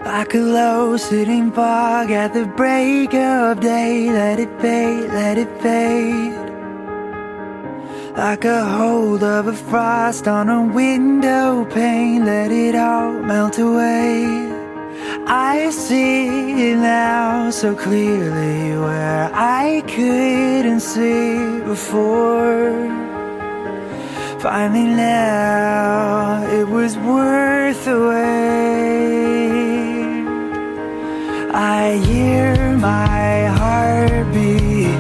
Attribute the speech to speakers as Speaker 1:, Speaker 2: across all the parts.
Speaker 1: Like a low sitting fog at the break of day. Let it fade, let it fade. Like a hold of a frost on a window pane. Let it all melt away. I see it now so clearly where I couldn't see before. Finally now it was worth the wait. I hear my heartbeat,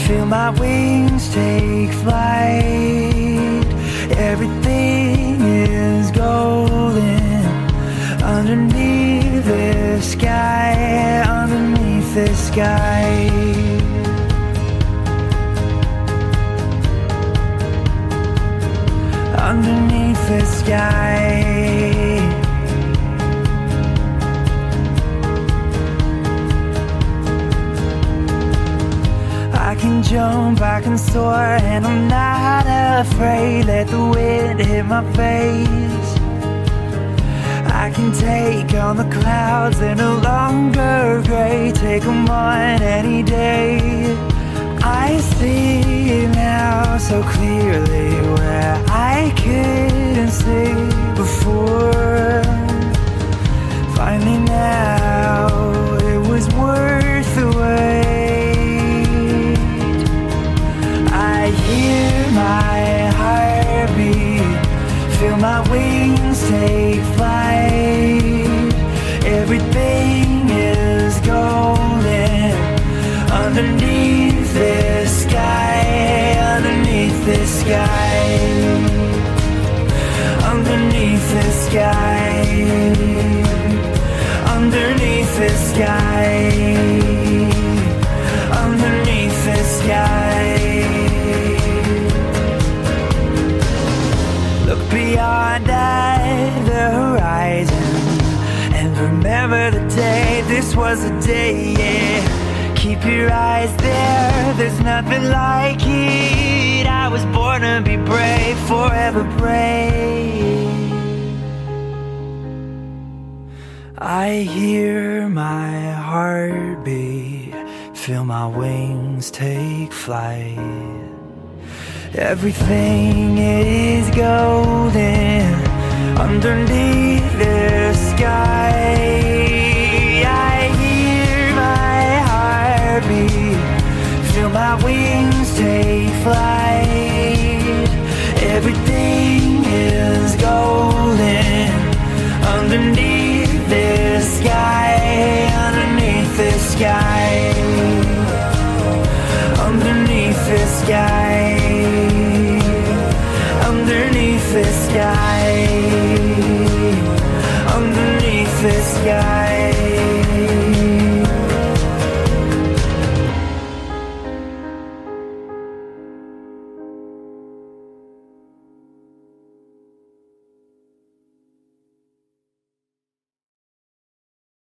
Speaker 1: feel my wings take flight. Everything is golden underneath the sky, underneath the sky. Underneath the sky. I can jump, I can soar, and I'm not afraid. Let the wind hit my face. I can take on the clouds, they're no longer gray. Take them on any day. I see now so clearly where I couldn't see before. Finally now it was worth the wait. I hear my heartbeat, feel my wings take flight. Everything is golden underneath the sky, underneath the sky, underneath the sky, underneath the sky, underneath the sky. Look beyond at the horizon and remember the day. This was a day, yeah. Keep your eyes there, there's nothing like it. I was born to be brave, forever brave. I hear my heartbeat, feel my wings take flight. Everything is golden underneath the sky. I hear my heartbeat, feel my wings take flight.